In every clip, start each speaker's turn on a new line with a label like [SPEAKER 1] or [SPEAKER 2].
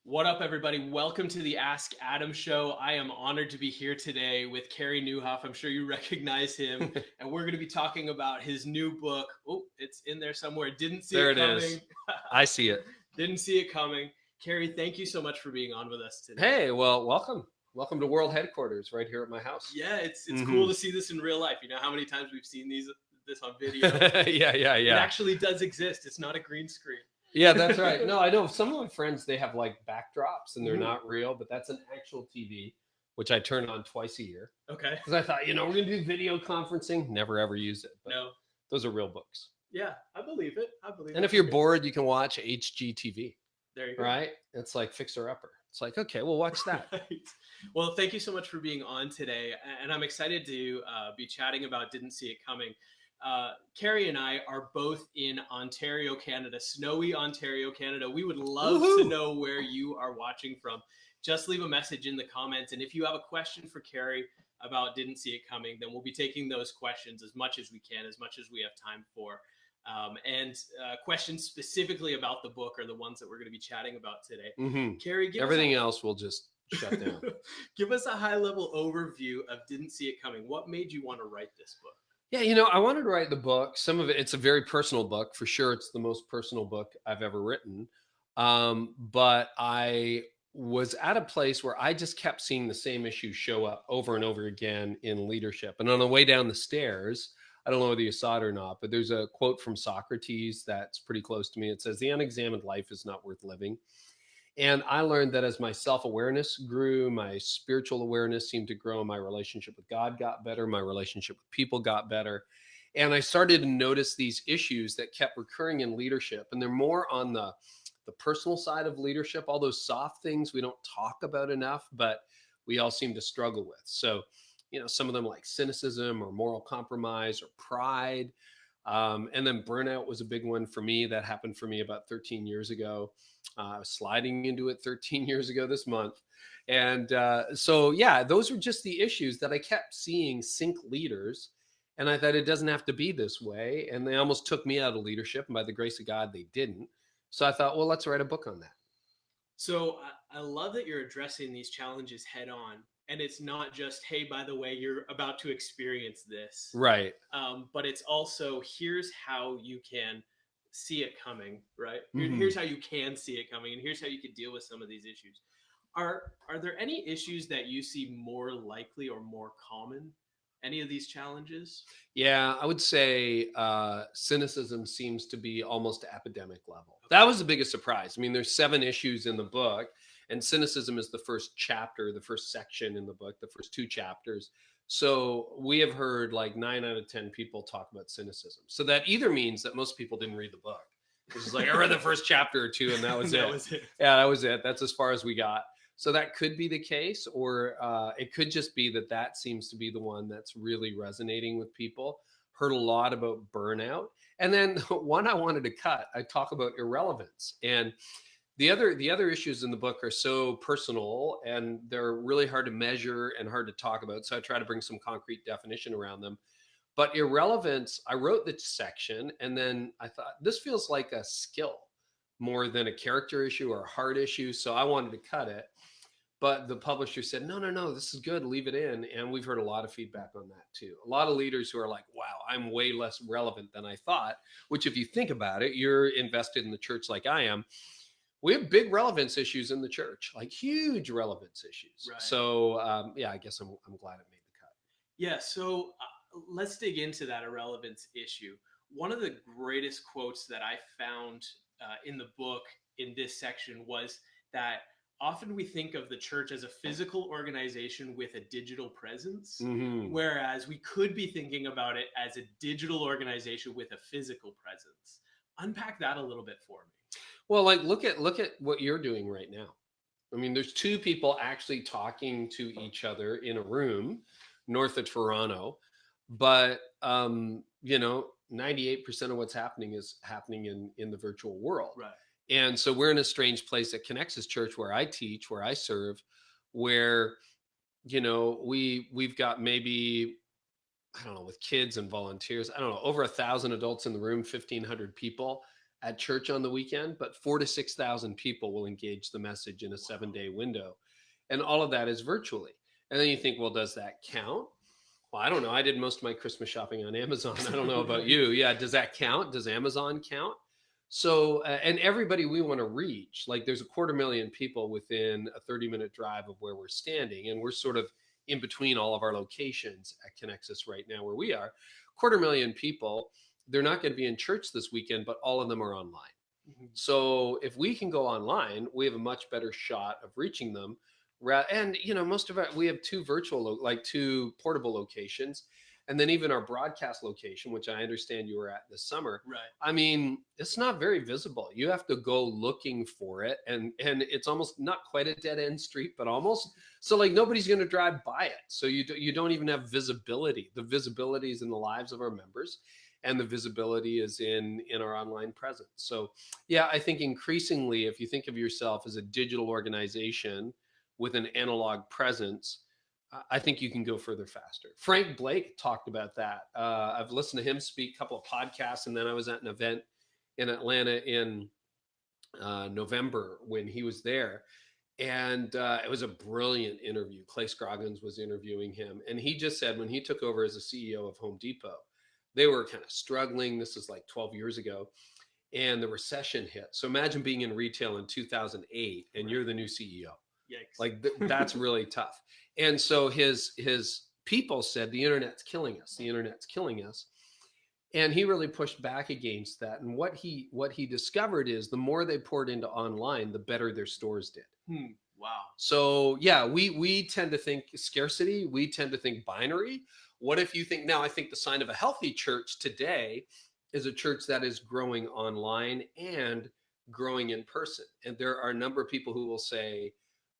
[SPEAKER 1] What up, everybody? Welcome to the Ask Adam show. I am honored to be here today with Carey Nieuwhof. I'm sure you recognize him. And we're going to be talking about his new book. Oh, it's in there somewhere. Didn't see
[SPEAKER 2] There
[SPEAKER 1] it
[SPEAKER 2] it
[SPEAKER 1] coming.
[SPEAKER 2] is. I see it.
[SPEAKER 1] Didn't see it coming. Carey, thank you so much for being on with us today.
[SPEAKER 2] Hey, well, welcome. Welcome to World Headquarters right here at my house.
[SPEAKER 1] Yeah, it's cool to see this in real life. You know how many times we've seen this on video?
[SPEAKER 2] Yeah.
[SPEAKER 1] It actually does exist. It's not a green screen.
[SPEAKER 2] Yeah, that's right. No, I know some of my friends, they have like backdrops and they're not real, but that's an actual TV, which I turn on twice a year.
[SPEAKER 1] Okay.
[SPEAKER 2] Because I thought, we're going to do video conferencing. Never ever use it. But
[SPEAKER 1] No.
[SPEAKER 2] Those are real books.
[SPEAKER 1] Yeah, I believe it.
[SPEAKER 2] And if you're bored, you can watch HGTV.
[SPEAKER 1] There you go.
[SPEAKER 2] Right? It's like Fixer Upper. It's like, okay, we'll watch that.
[SPEAKER 1] Right. Well, thank you so much for being on today. And I'm excited to be chatting about Didn't See It Coming. Carey and I are both in Ontario, Canada, snowy Ontario, Canada. We would love to know where you are watching from. Just leave a message in the comments. And if you have a question for Carey about Didn't See It Coming, then we'll be taking those questions as much as we can, as much as we have time for. And questions specifically about the book are the ones that we're going to be chatting about today. Carey,
[SPEAKER 2] everything else will just shut down.
[SPEAKER 1] Give us a high-level overview of Didn't See It Coming. What made you want to write this book?
[SPEAKER 2] Yeah, I wanted to write the book. Some of it, it's a very personal book. For sure, it's the most personal book I've ever written. But I was at a place where I just kept seeing the same issues show up over and over again in leadership. And on the way down the stairs, I don't know whether you saw it or not, but there's a quote from Socrates that's pretty close to me. It says, "The unexamined life is not worth living." And I learned that as my self-awareness grew, my spiritual awareness seemed to grow, my relationship with God got better, my relationship with people got better. And I started to notice these issues that kept recurring in leadership. And they're more on the personal side of leadership, all those soft things we don't talk about enough, but we all seem to struggle with. So, some of them like cynicism or moral compromise or pride. And then burnout was a big one for me. That happened for me about 13 years ago. I was sliding into it 13 years ago this month. And those were just the issues that I kept seeing sink leaders. And I thought it doesn't have to be this way. And they almost took me out of leadership. And by the grace of God, they didn't. So I thought, well, let's write a book on that.
[SPEAKER 1] So I love that you're addressing these challenges head on. And it's not just, hey, by the way, you're about to experience this.
[SPEAKER 2] Right.
[SPEAKER 1] But it's also, here's how you can see it coming, right? Here's how you can see it coming, and here's how you can deal with some of these issues. Are there any issues that you see more likely or more common? Any of these challenges?
[SPEAKER 2] Yeah, I would say cynicism seems to be almost epidemic level. Okay. That was the biggest surprise. I mean, there's 7 issues in the book, and cynicism is the first chapter, the first section in the book, the first 2 chapters. So we have heard like 9 out of 10 people talk about cynicism. So that either means that most people didn't read the book. It's just like, I read the first chapter or 2 and that was
[SPEAKER 1] that
[SPEAKER 2] it.
[SPEAKER 1] Was it.
[SPEAKER 2] Yeah, that was it. That's as far as we got. So that could be the case, or it could just be that seems to be the one that's really resonating with people. Heard a lot about burnout. And then one I wanted to cut, I talk about irrelevance. And the other issues in the book are so personal and they're really hard to measure and hard to talk about. So I try to bring some concrete definition around them. But irrelevance, I wrote this section and then I thought this feels like a skill more than a character issue or a hard issue. So I wanted to cut it. But the publisher said, no, this is good, leave it in. And we've heard a lot of feedback on that too. A lot of leaders who are like, wow, I'm way less relevant than I thought, which if you think about it, you're invested in the church like I am. We have big relevance issues in the church, like huge relevance issues. Right. So I guess I'm glad it made the cut.
[SPEAKER 1] Yeah, so let's dig into that irrelevance issue. One of the greatest quotes that I found in the book in this section was that often we think of the church as a physical organization with a digital presence, whereas we could be thinking about it as a digital organization with a physical presence. Unpack that a little bit for me.
[SPEAKER 2] Well, like look at what you're doing right now. I mean, there's 2 people actually talking to each other in a room north of Toronto, but 98% of what's happening is happening in the virtual world.
[SPEAKER 1] Right.
[SPEAKER 2] And so we're in a strange place at Connexus Church where I teach, where I serve, where, we've got maybe, I don't know, with kids and volunteers, I don't know, over 1,000 adults in the room, 1,500 people. at church on the weekend, but 4,000 to 6,000 people will engage the message in a 7-day window. And all of that is virtually. And then you think, well, does that count? Well, I don't know. I did most of my Christmas shopping on Amazon. I don't know about you. Yeah. Does that count? Does Amazon count? So, and everybody we want to reach, like there's 250,000 people within a 30-minute drive of where we're standing. And we're sort of in between all of our locations at Connexus right now where we are. 250,000 people, they're not going to be in church this weekend, but all of them are online. So if we can go online, we have a much better shot of reaching them. And, most of we have 2 virtual, like 2 portable locations. And then even our broadcast location, which I understand you were at this summer.
[SPEAKER 1] Right.
[SPEAKER 2] I mean, it's not very visible. You have to go looking for it. And it's almost not quite a dead end street, but almost. So like nobody's going to drive by it. So you don't even have visibility. The visibility is in the lives of our members. And the visibility is in our online presence. So yeah, I think increasingly, if you think of yourself as a digital organization with an analog presence, I think you can go further faster. Frank Blake talked about that. I've listened to him speak a couple of podcasts, and then I was at an event in Atlanta in November when he was there. And it was a brilliant interview. Clay Scroggins was interviewing him. And he just said when he took over as the CEO of Home Depot, they were kind of struggling. This is like 12 years ago. And the recession hit. So imagine being in retail in 2008 and you're the new CEO.
[SPEAKER 1] Yikes.
[SPEAKER 2] Like that's really tough. And so his people said, the internet's killing us. The internet's killing us. And he really pushed back against that. And what he discovered is the more they poured into online, the better their stores did.
[SPEAKER 1] Wow.
[SPEAKER 2] So yeah, we tend to think scarcity. We tend to think binary. What if you think, now I think the sign of a healthy church today is a church that is growing online and growing in person. And there are a number of people who will say,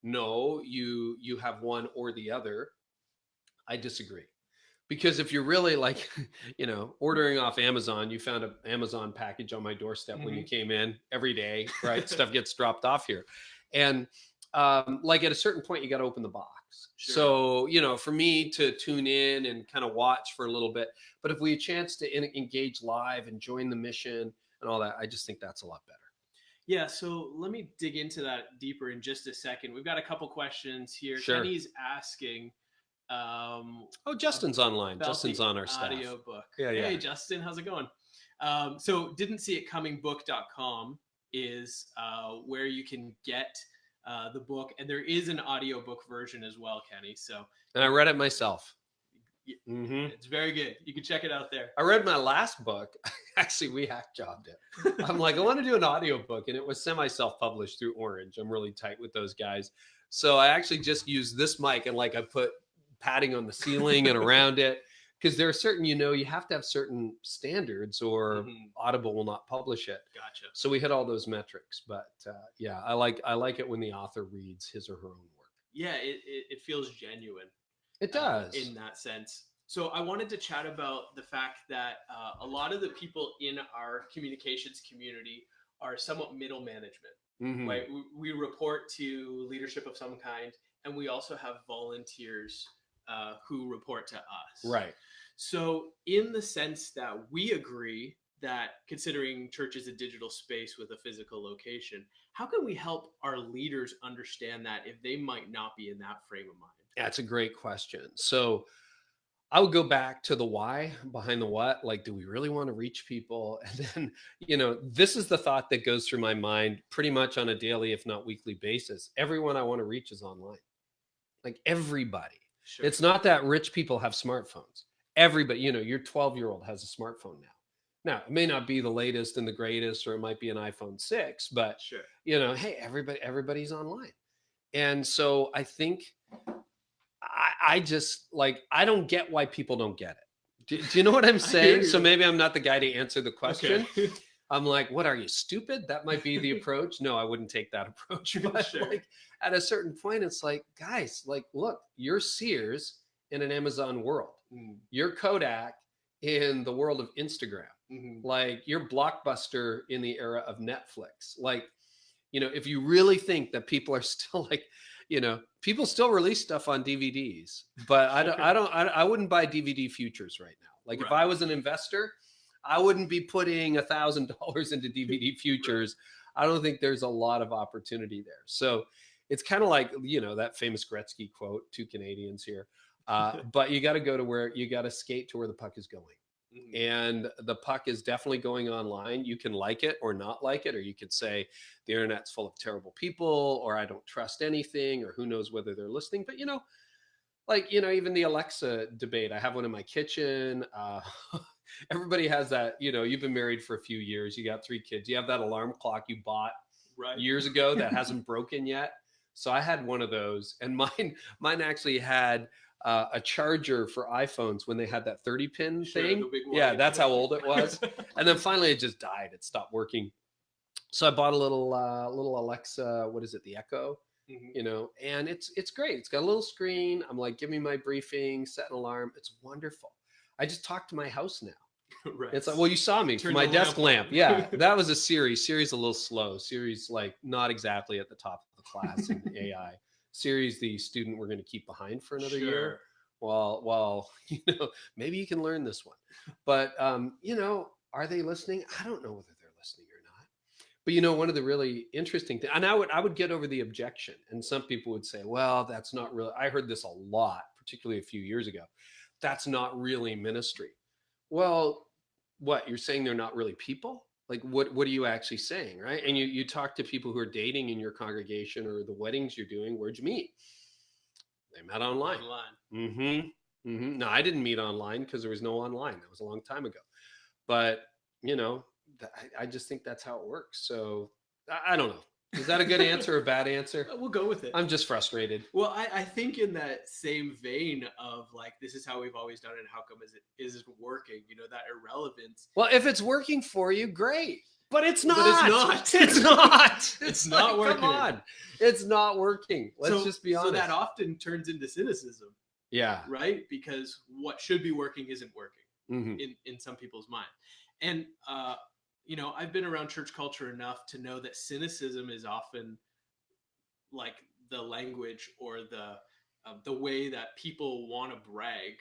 [SPEAKER 2] no, you have one or the other. I disagree. Because if you're really like, ordering off Amazon, you found an Amazon package on my doorstep when you came in every day, right? Stuff gets dropped off here. And like at a certain point, you got to open the box. Sure. So, for me to tune in and kind of watch for a little bit, but if we had a chance to engage live and join the mission and all that, I just think that's a lot better.
[SPEAKER 1] Yeah. So let me dig into that deeper in just a second. We've got a couple questions here.
[SPEAKER 2] Sure.
[SPEAKER 1] Kenny's asking,
[SPEAKER 2] Justin's online. Justin's on our staff.
[SPEAKER 1] Audiobook.
[SPEAKER 2] Yeah.
[SPEAKER 1] Hey, Justin, how's it going? So didn't see it coming book.com is where you can get the book, and there is an audiobook version as well, Kenny. So,
[SPEAKER 2] and I read it myself.
[SPEAKER 1] It's very good. You can check it out there.
[SPEAKER 2] I read my last book. Actually, we hack jobbed it. I'm like, I want to do an audiobook, and it was semi self-published through Orange. I'm really tight with those guys. So I actually just used this mic and like I put padding on the ceiling and around it, because there are certain, you have to have certain standards or Audible will not publish it.
[SPEAKER 1] Gotcha.
[SPEAKER 2] So we hit all those metrics, but yeah, I like it when the author reads his or her own work.
[SPEAKER 1] Yeah, it feels genuine.
[SPEAKER 2] It does.
[SPEAKER 1] In that sense. So I wanted to chat about the fact that a lot of the people in our communications community are somewhat middle management. Right? We report to leadership of some kind, and we also have volunteers who report to us.
[SPEAKER 2] Right.
[SPEAKER 1] So in the sense that we agree that considering church is a digital space with a physical location, how can we help our leaders understand that if they might not be in that frame of mind?
[SPEAKER 2] That's a great question. So I would go back to the why behind the what. Like, do we really want to reach people? And then, this is the thought that goes through my mind pretty much on a daily, if not weekly basis. Everyone I want to reach is online. Like everybody. Sure. It's not that rich people have smartphones. Everybody, your 12-year-old has a smartphone now. Now, it may not be the latest and the greatest, or it might be an iPhone 6, but
[SPEAKER 1] sure.
[SPEAKER 2] Hey, everybody's online. And so I think I just I don't get why people don't get it. Do you know what I'm saying? So maybe I'm not the guy to answer the question. Okay. I'm like, what, are you stupid? That might be the approach. No, I wouldn't take that approach. But sure. At a certain point, it's like, guys, look, you're Sears in an Amazon world. You're Kodak in the world of Instagram. You're Blockbuster in the era of Netflix. If you really think that people are still people still release stuff on DVDs, but I wouldn't buy DVD futures right now. Right. If I was an investor, I wouldn't be putting $1,000 into DVD futures. I don't think there's a lot of opportunity there. So it's kind of like, that famous Gretzky quote, two Canadians here. But you got to go to where you got to skate to where the puck is going. And the puck is definitely going online. You can like it or not like it, or you could say the internet's full of terrible people, or I don't trust anything, or who knows whether they're listening. But, even the Alexa debate, I have one in my kitchen. Everybody has that, you've been married for a few years. You got 3 kids. You have that alarm clock you bought years ago that hasn't broken yet. So I had one of those, and mine actually had a charger for iPhones when they had that 30-pin thing. Yeah, that's how old it was. And then finally it just died. It stopped working. So I bought a little Alexa, what is it, the Echo? And it's great. It's got a little screen. I'm like, give me my briefing, set an alarm. It's wonderful. I just talked to my house now.
[SPEAKER 1] Right.
[SPEAKER 2] It's like, well, you saw me for my desk lamp. Yeah, that was a Siri's a little slow. Siri's like not exactly at the top of the class in AI. Siri's the student we're going to keep behind for another year. Well, maybe you can learn this one. But, are they listening? I don't know whether they're listening or not. But, one of the really interesting things, and I would get over the objection. And some people would say, well, that's not really, I heard this a lot, particularly a few years ago. That's not really ministry. Well, what, you're saying they're not really people? Like, what are you actually saying, right? And you talk to people who are dating in your congregation or the weddings you're doing. Where'd you meet? They met online. No, I didn't meet online because there was no online. That was a long time ago. But, I just think that's how it works. So I don't know. Is that a good answer or a bad answer?
[SPEAKER 1] We'll go with it.
[SPEAKER 2] I'm just frustrated.
[SPEAKER 1] Well, I think in that same vein of like, this is how we've always done it, and how come is it working? That irrelevance.
[SPEAKER 2] Well, if it's working for you, great. But it's not.
[SPEAKER 1] It's not.
[SPEAKER 2] It's not working. Come on. It's not working. Let's just be honest.
[SPEAKER 1] So that often turns into cynicism.
[SPEAKER 2] Yeah.
[SPEAKER 1] Right? Because what should be working isn't working in some people's mind. And I've been around church culture enough to know that cynicism is often like the language or the way that people want to brag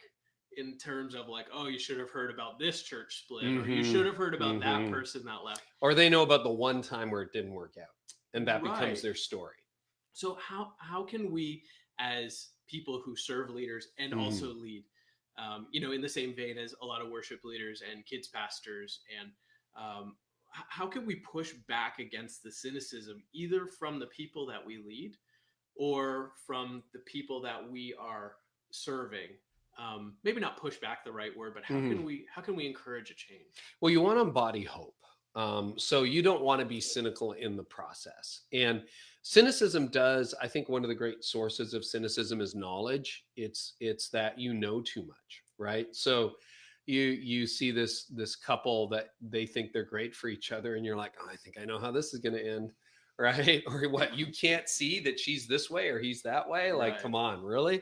[SPEAKER 1] in terms of like, oh, you should have heard about this church split, or you should have heard about that person that left.
[SPEAKER 2] Or they know about the one time where it didn't work out, and that becomes their story.
[SPEAKER 1] So how can we, as people who serve leaders and also lead, in the same vein as a lot of worship leaders and kids pastors, and how can we push back against the cynicism, either from the people that we lead or from the people that we are serving? Maybe not push back the right word, but how can we encourage a change?
[SPEAKER 2] Well, you want to embody hope. So you don't want to be cynical in the process. And cynicism does, I think one of the great sources of cynicism is knowledge. It's that you know too much, right? So you see this couple that they think they're great for each other, and you're like, oh, I think I know how this is going to end, right? Or what, you can't see that she's this way or he's that way? Like, come on, really?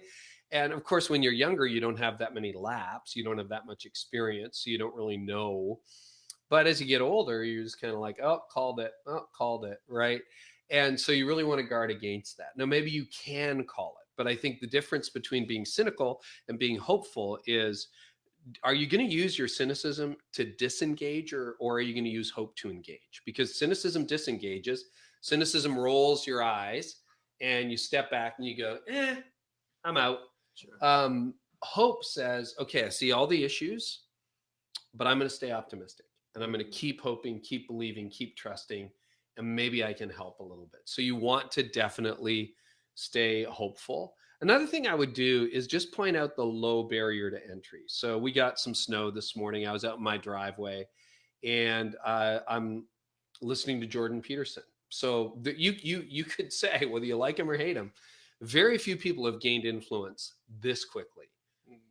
[SPEAKER 2] And of course, when you're younger, you don't have that many laps. You don't have that much experience. So you don't really know. But as you get older, you're just kind of like, oh, called it, right? And so you really want to guard against that. Now, maybe you can call it, but I think the difference between being cynical and being hopeful is, are you going to use your cynicism to disengage, or are you going to use hope to engage? Because cynicism disengages, cynicism rolls your eyes, and you step back and you go, I'm out. Sure. Hope says, okay, I see all the issues, but I'm going to stay optimistic, and I'm going to keep hoping, keep believing, keep trusting, and maybe I can help a little bit. So you want to definitely stay hopeful. Another thing I would do is just point out the low barrier to entry. So we got some snow this morning. I was out in my driveway, and I'm listening to Jordan Peterson. So you could say whether you like him or hate him, very few people have gained influence this quickly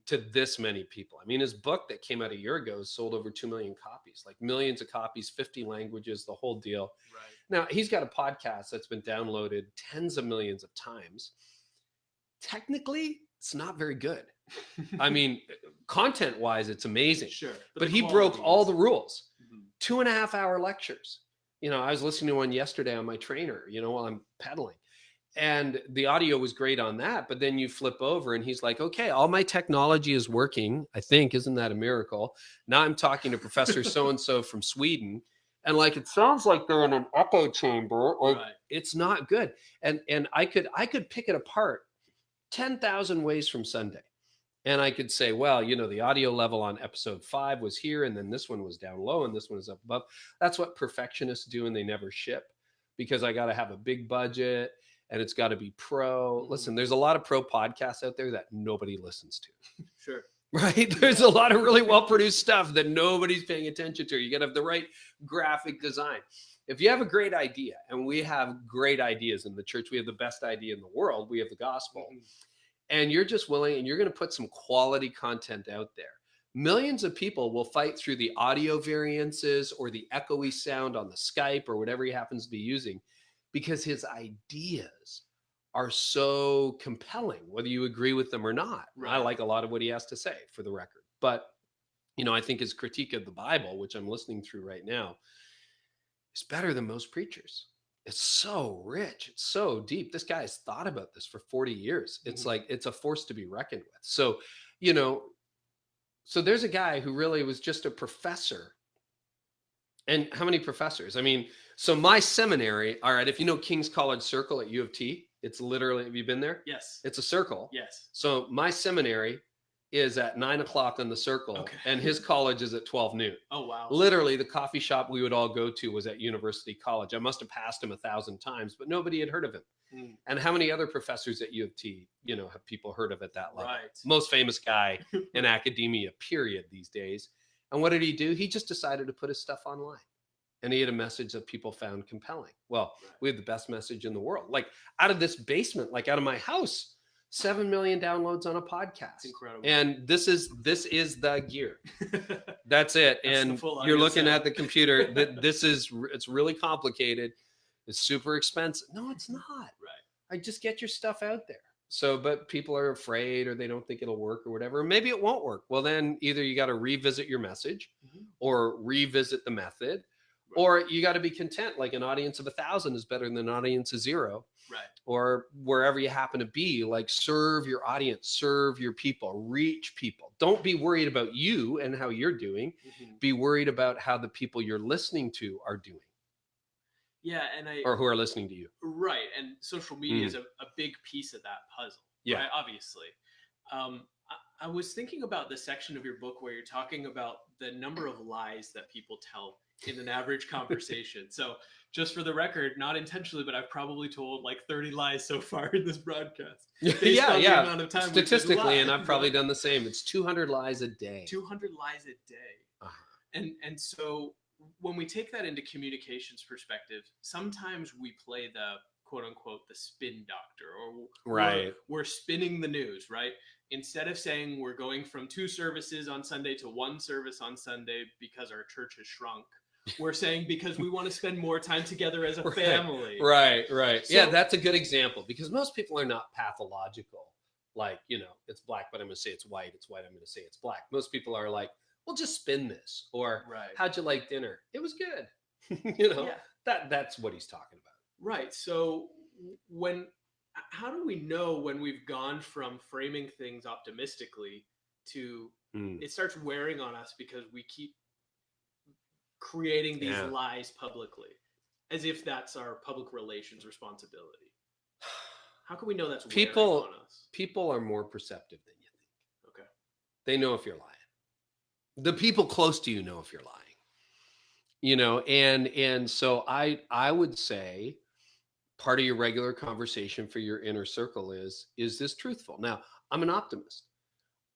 [SPEAKER 2] to this many people. I mean, his book that came out a year ago sold over 2 million copies, like millions of copies, 50 languages, the whole deal. Right. Now, he's got a podcast that's been downloaded tens of millions of times. Technically, it's not very good. I mean, content-wise, it's amazing.
[SPEAKER 1] Sure.
[SPEAKER 2] But he broke all the rules. 2.5-hour lectures. I was listening to one yesterday on my trainer, while I'm pedaling. And the audio was great on that, but then you flip over and he's like, okay, all my technology is working, I think. Isn't that a miracle? Now I'm talking to Professor so-and-so from Sweden, and like it sounds like they're in an echo chamber, or
[SPEAKER 1] Right.
[SPEAKER 2] it's not good. And I could pick it apart 10,000 ways from Sunday. And I could say, well, the audio level on episode 5 was here, and then this one was down low, and this one is up above. That's what perfectionists do, and they never ship, because I got to have a big budget, and it's got to be pro. Listen, there's a lot of pro podcasts out there that nobody listens to.
[SPEAKER 1] Sure.
[SPEAKER 2] Right? There's a lot of really well-produced stuff that nobody's paying attention to. You got to have the right graphic design. If you have a great idea, and we have great ideas in the church, we have the best idea in the world, we have the gospel. And you're just willing, and you're going to put some quality content out there, millions of people will fight through the audio variances or the echoey sound on the Skype or whatever he happens to be using, because his ideas are so compelling, whether you agree with them or not.
[SPEAKER 1] Right.
[SPEAKER 2] I like a lot of what he has to say, for the record. But, I think his critique of the Bible, which I'm listening through right now, is better than most preachers. It's so rich. It's so deep. This guy has thought about this for 40 years. It's like, it's a force to be reckoned with. So, so there's a guy who really was just a professor. And how many professors? I mean, so my seminary, all right, if you know King's College Circle at U of T, it's literally, have you been there?
[SPEAKER 1] Yes.
[SPEAKER 2] It's a circle.
[SPEAKER 1] Yes.
[SPEAKER 2] So my seminary is at 9 o'clock on the circle, and his college is at 12 noon.
[SPEAKER 1] Oh, wow.
[SPEAKER 2] Literally, the coffee shop we would all go to was at University College. I must have passed him 1,000 times, but nobody had heard of him. And how many other professors at U of T, have people heard of at that level?
[SPEAKER 1] Right.
[SPEAKER 2] Most famous guy in academia, period, these days. And what did he do? He just decided to put his stuff online. And he had a message that people found compelling. Well, we have the best message in the world. Like, out of this basement, like out of my house, 7 million downloads on a podcast.
[SPEAKER 1] Incredible.
[SPEAKER 2] And this is the gear. That's it.
[SPEAKER 1] That's
[SPEAKER 2] and you're looking at the computer. It's really complicated. It's super expensive. No, it's not.
[SPEAKER 1] Right.
[SPEAKER 2] I just get your stuff out there. So, but people are afraid, or they don't think it'll work, or whatever. Maybe it won't work. Well, then either you got to revisit your message, or revisit the method, or you got to be content. Like, an audience of 1,000 is better than an audience of 0.
[SPEAKER 1] Right.
[SPEAKER 2] Or wherever you happen to be, like, serve your audience, serve your people, reach people. Don't be worried about you and how you're doing. Be worried about how the people you're listening to are doing.
[SPEAKER 1] Yeah.
[SPEAKER 2] Or who are listening to you.
[SPEAKER 1] Right. And social media is a big piece of that puzzle.
[SPEAKER 2] Yeah.
[SPEAKER 1] Right? Obviously. I was thinking about the section of your book where you're talking about the number of lies that people tell in an average conversation. So, just for the record, not intentionally, but I've probably told like 30 lies so far in this broadcast.
[SPEAKER 2] Yeah.
[SPEAKER 1] Amount of time
[SPEAKER 2] Statistically, and I've probably done the same. It's 200 lies a day.
[SPEAKER 1] 200 lies a day. And so when we take that into communications perspective, sometimes we play the quote unquote the spin doctor, or we're spinning the news, right? Instead of saying we're going from 2 services on Sunday to 1 service on Sunday because our church has shrunk, we're saying because we want to spend more time together as a family.
[SPEAKER 2] Right. So, yeah, that's a good example, because most people are not pathological. Like, it's black, but I'm going to say it's white. It's white, I'm going to say it's black. Most people are like, well, just spin this. Or how'd you like dinner? It was good. That's what he's talking about.
[SPEAKER 1] Right. So how do we know when we've gone from framing things optimistically to it starts wearing on us because we keep creating these lies publicly, as if that's our public relations responsibility? How can we know that's wearing on us?
[SPEAKER 2] People are more perceptive than you think.
[SPEAKER 1] Okay.
[SPEAKER 2] They know if you're lying. The people close to you know if you're lying. And so I would say part of your regular conversation for your inner circle is this truthful? Now, I'm an optimist.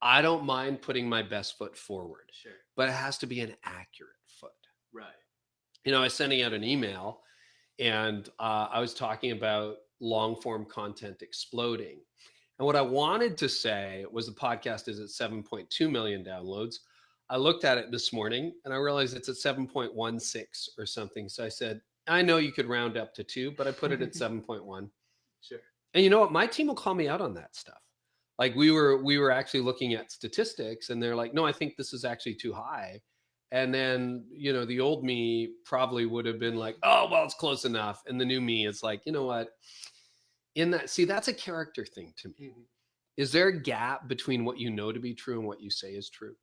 [SPEAKER 2] I don't mind putting my best foot forward.
[SPEAKER 1] Sure.
[SPEAKER 2] But it has to be an accurate foot.
[SPEAKER 1] Right.
[SPEAKER 2] I was sending out an email, and I was talking about long form content exploding. And what I wanted to say was the podcast is at 7.2 million downloads. I looked at it this morning and I realized it's at 7.16 or something. So I said, I know you could round up to 2, but I put it at 7.1.
[SPEAKER 1] Sure.
[SPEAKER 2] And you know what? My team will call me out on that stuff. Like, we were actually looking at statistics, and they're like, no, I think this is actually too high. And then, the old me probably would have been like, oh, well, it's close enough. And the new me is like, you know what? in that, see, that's a character thing to me.
[SPEAKER 1] Mhm.
[SPEAKER 2] Is there a gap between what you know to be true and what you say is true?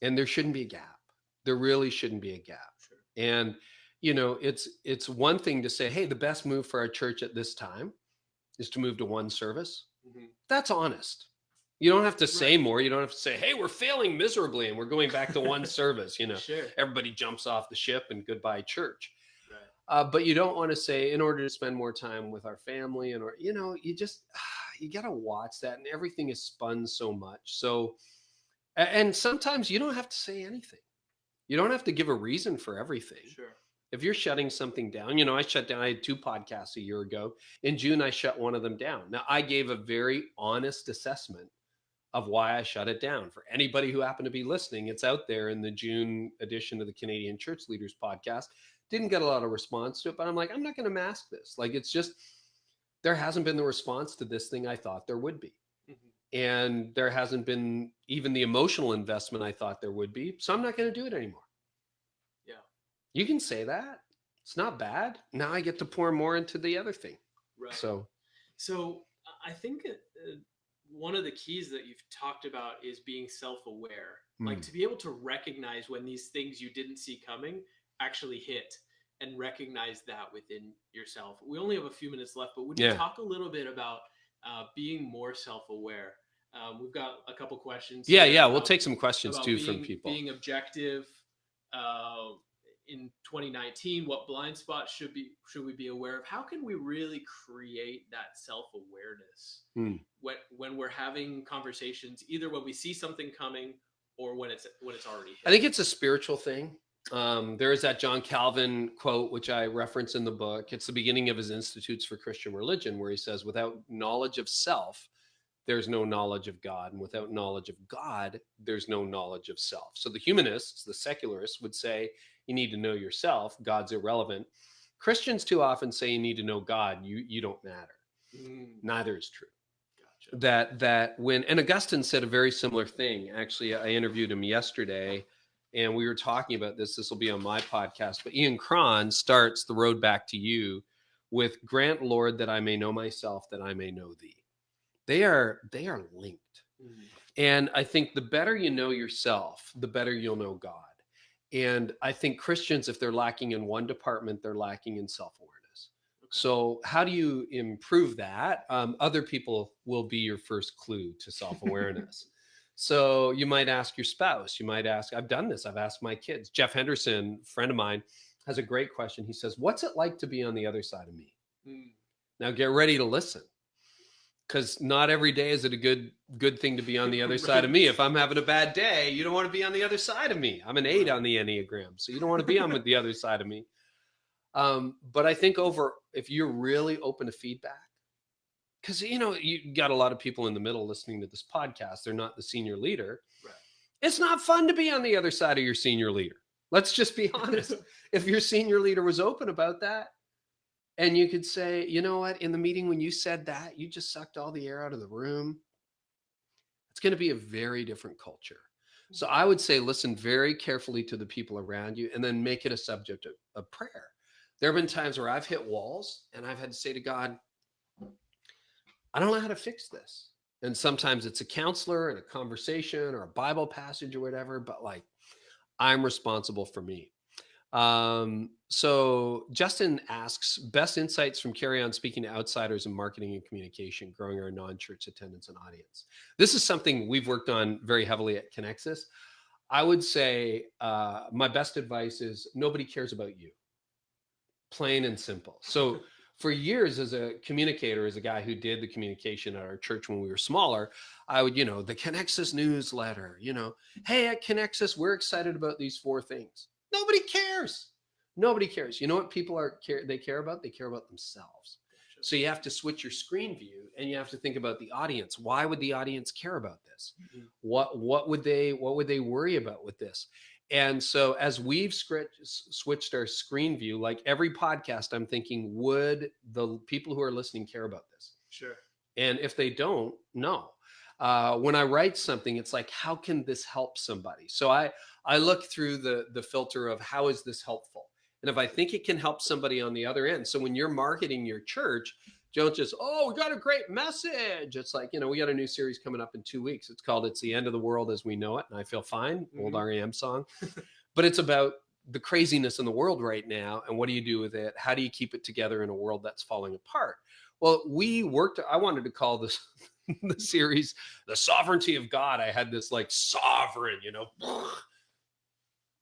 [SPEAKER 2] And there shouldn't be a gap. There really shouldn't be a gap.
[SPEAKER 1] Sure.
[SPEAKER 2] And it's one thing to say, hey, the best move for our church at this time is to move to one service.
[SPEAKER 1] Mhm.
[SPEAKER 2] That's honest. You don't have to say
[SPEAKER 1] Right.
[SPEAKER 2] more. You don't have to say, hey, we're failing miserably and we're going back to one service.
[SPEAKER 1] Sure.
[SPEAKER 2] Everybody jumps off the ship and goodbye church.
[SPEAKER 1] Right.
[SPEAKER 2] But you don't want to say, in order to spend more time with our family, and or you just you got to watch that, and everything is spun so much. So, and sometimes you don't have to say anything. You don't have to give a reason for everything.
[SPEAKER 1] Sure.
[SPEAKER 2] If you're shutting something down, I shut down. I had 2 podcasts a year ago. In June, I shut one of them down. Now, I gave a very honest assessment of why I shut it down. For anybody who happened to be listening, it's out there in the June edition of the Canadian Church Leaders podcast. Didn't get a lot of response to it, but I'm like, I'm not going to mask this. Like, it's just, there hasn't been the response to this thing I thought there would be.
[SPEAKER 1] Mhm.
[SPEAKER 2] And there hasn't been even the emotional investment I thought there would be. So I'm not going to do it anymore.
[SPEAKER 1] Yeah.
[SPEAKER 2] You can say that. It's not bad. Now I get to pour more into the other thing.
[SPEAKER 1] Right.
[SPEAKER 2] So
[SPEAKER 1] I think one of the keys that you've talked about is being self-aware, like to be able to recognize when these things you didn't see coming actually hit, and recognize that within yourself. We only have a few minutes left, but would you talk a little bit about being more self-aware? We've got a couple questions.
[SPEAKER 2] Yeah. We'll take some questions too from people.
[SPEAKER 1] Being objective in 2019. What blind spots should we be aware of? How can we really create that self-awareness when we're having conversations, either when we see something coming or when it's already hit?
[SPEAKER 2] I think it's a spiritual thing. There is that John Calvin quote, which I reference in the book. It's the beginning of his Institutes for Christian Religion, where he says, without knowledge of self, there's no knowledge of God. And without knowledge of God, there's no knowledge of self. So the humanists, the secularists would say, you need to know yourself. God's irrelevant. Christians too often say you need to know God. You don't matter. Neither is true. Gotcha. That when, and Augustine said a very similar thing. Actually, I interviewed him yesterday, and we were talking about this. This will be on my podcast. But Ian Cron starts The Road Back to You with, grant, Lord, that I may know myself, that I may know thee. They are linked. And I think the better you know yourself, the better you'll know God. And I think Christians, if they're lacking in one department, they're lacking in self-awareness. Okay. So how do you improve that? Other people will be your first clue to self-awareness. So you might ask your spouse. You might ask, I've done this. I've asked my kids. Jeff Henderson, a friend of mine, has a great question. He says, what's it like to be on the other side of me? Now get ready to listen. Because not every day is it a good thing to be on the other side of me. If I'm having a bad day, you don't want to be on the other side of me. I'm an 8 on the Enneagram, so you don't want to be on the other side of me. But I think if you're really open to feedback, because you got a lot of people in the middle listening to this podcast. They're not the senior leader. Right. It's not fun to be on the other side of your senior leader. Let's just be honest. If your senior leader was open about that, and you could say, you know what, in the meeting when you said that, you just sucked all the air out of the room. It's going to be a very different culture. So I would say, listen very carefully to the people around you, and then make it a subject of prayer. There have been times where I've hit walls and I've had to say to God, I don't know how to fix this. And sometimes it's a counselor and a conversation or a Bible passage or whatever, but like, I'm responsible for me. So Justin asks, best insights from Carey on speaking to outsiders in marketing and communication, growing our non-church attendance and audience. This is something we've worked on very heavily at Connexus. I would say, my best advice is nobody cares about you. Plain and simple. So for years as a communicator, as a guy who did the communication at our church when we were smaller, I would, the Connexus newsletter, hey, at Connexus, we're excited about these 4 things. Nobody cares. Nobody cares. You know what people they care about? They care about themselves. Gotcha. So you have to switch your screen view and you have to think about the audience. Why would the audience care about this? Mm-hmm. What would they worry about with this? And so as we've switched our screen view, like every podcast, I'm thinking, would the people who are listening care about this?
[SPEAKER 1] Sure.
[SPEAKER 2] And if they don't, no. When I write something, it's like, how can this help somebody? So I look through the filter of how is this helpful? And if I think it can help somebody on the other end. So when you're marketing your church, Don't just, oh, we got a great message. It's like, we got a new series coming up in 2 weeks. It's called It's the End of the World as We Know It. And I Feel Fine, old REM song. But it's about the craziness in the world right now. And what do you do with it? How do you keep it together in a world that's falling apart? Well, I wanted to call this the series The Sovereignty of God. I had this like sovereign,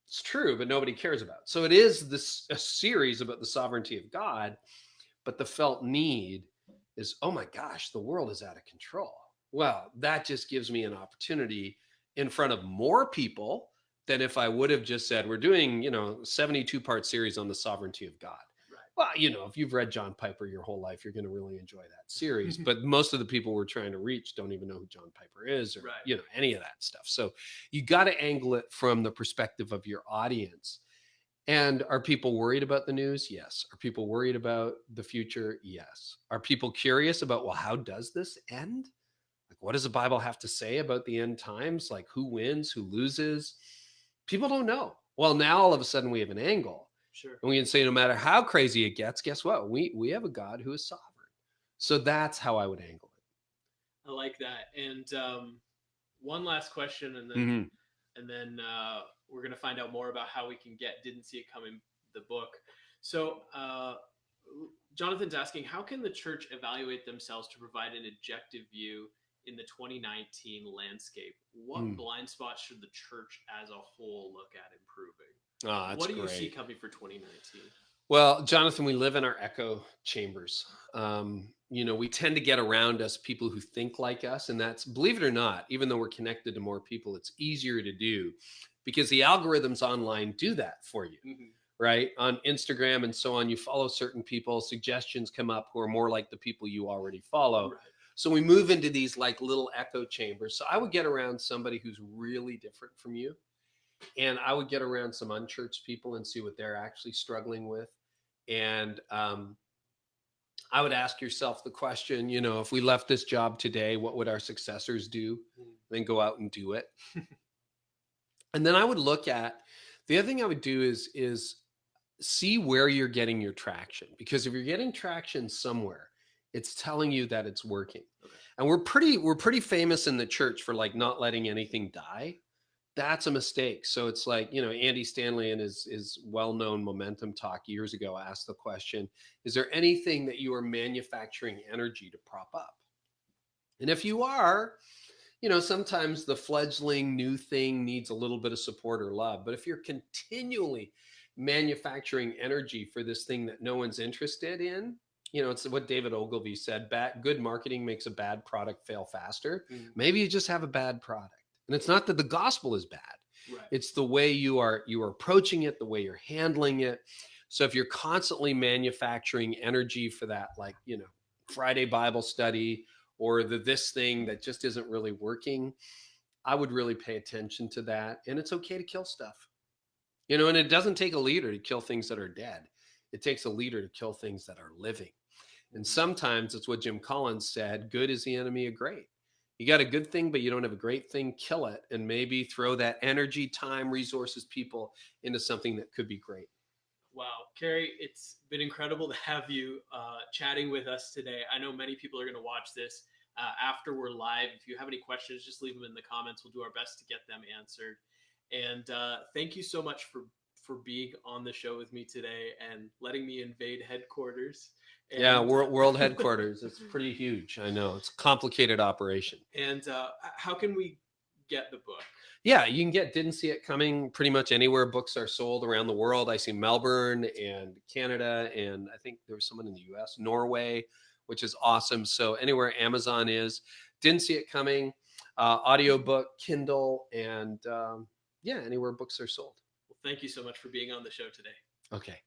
[SPEAKER 2] it's true, but nobody cares about it. So it is a series about the sovereignty of God. But the felt need is, oh my gosh, the world is out of control. Well, that just gives me an opportunity in front of more people than if I would have just said, we're doing, 72-part series on the sovereignty of God. Right. Well, if you've read John Piper your whole life, you're going to really enjoy that series. But most of the people we're trying to reach don't even know who John Piper is or, any of that stuff. So you got to angle it from the perspective of your audience. And are people worried about the news? Yes. Are people worried about the future? Yes. Are people curious about, well, how does this end? Like, what does the Bible have to say about the end times? Like, who wins, who loses? People don't know. Well, now all of a sudden we have an angle.
[SPEAKER 1] Sure.
[SPEAKER 2] And we can say, no matter how crazy it gets, guess what? We have a God who is sovereign. So that's how I would angle it.
[SPEAKER 1] I like that. And one last question, and then we're going to find out more about how we can get Didn't See It Coming, the book. So Jonathan's asking, how can the church evaluate themselves to provide an objective view in the 2019 landscape? What blind spots should the church as a whole look at improving? What do you see coming for 2019?
[SPEAKER 2] Well, Jonathan, we live in our echo chambers. We tend to get around us people who think like us. And that's, believe it or not, even though we're connected to more people, it's easier to do because the algorithms online do that for you, right? On Instagram and so on, you follow certain people, suggestions come up who are more like the people you already follow. Right. So we move into these like little echo chambers. So I would get around somebody who's really different from you. And I would get around some unchurched people and see what they're actually struggling with. And I would ask yourself the question, if we left this job today, what would our successors do? Then go out and do it. And then I would look at, the other thing I would do is see where you're getting your traction. Because if you're getting traction somewhere, it's telling you that it's working. Okay. And we're pretty famous in the church for like not letting anything die. That's a mistake. So it's like, Andy Stanley in his well-known momentum talk years ago asked the question, is there anything that you are manufacturing energy to prop up? And if you are, sometimes the fledgling new thing needs a little bit of support or love. But if you're continually manufacturing energy for this thing that no one's interested in, it's what David Ogilvy said, good marketing makes a bad product fail faster. Maybe you just have a bad product. And it's not that the gospel is bad. Right. It's the way you are approaching it, the way you're handling it. So if you're constantly manufacturing energy for that, like, Friday Bible study or this thing that just isn't really working, I would really pay attention to that. And it's okay to kill stuff. And it doesn't take a leader to kill things that are dead. It takes a leader to kill things that are living. And sometimes it's what Jim Collins said, good is the enemy of great. You got a good thing, but you don't have a great thing, kill it. And maybe throw that energy, time, resources, people into something that could be great.
[SPEAKER 1] Wow. Carey, it's been incredible to have you chatting with us today. I know many people are going to watch this after we're live. If you have any questions, just leave them in the comments. We'll do our best to get them answered. And thank you so much for being on the show with me today and letting me invade headquarters. And,
[SPEAKER 2] world headquarters. It's pretty huge. I know. It's a complicated operation.
[SPEAKER 1] And how can we get the book?
[SPEAKER 2] Yeah, you can get Didn't See It Coming pretty much anywhere books are sold around the world. I see Melbourne and Canada, and I think there was someone in the US, Norway, which is awesome. So anywhere Amazon is, Didn't See It Coming, audiobook, Kindle, and anywhere books are sold.
[SPEAKER 1] Well, thank you so much for being on the show today.
[SPEAKER 2] Okay.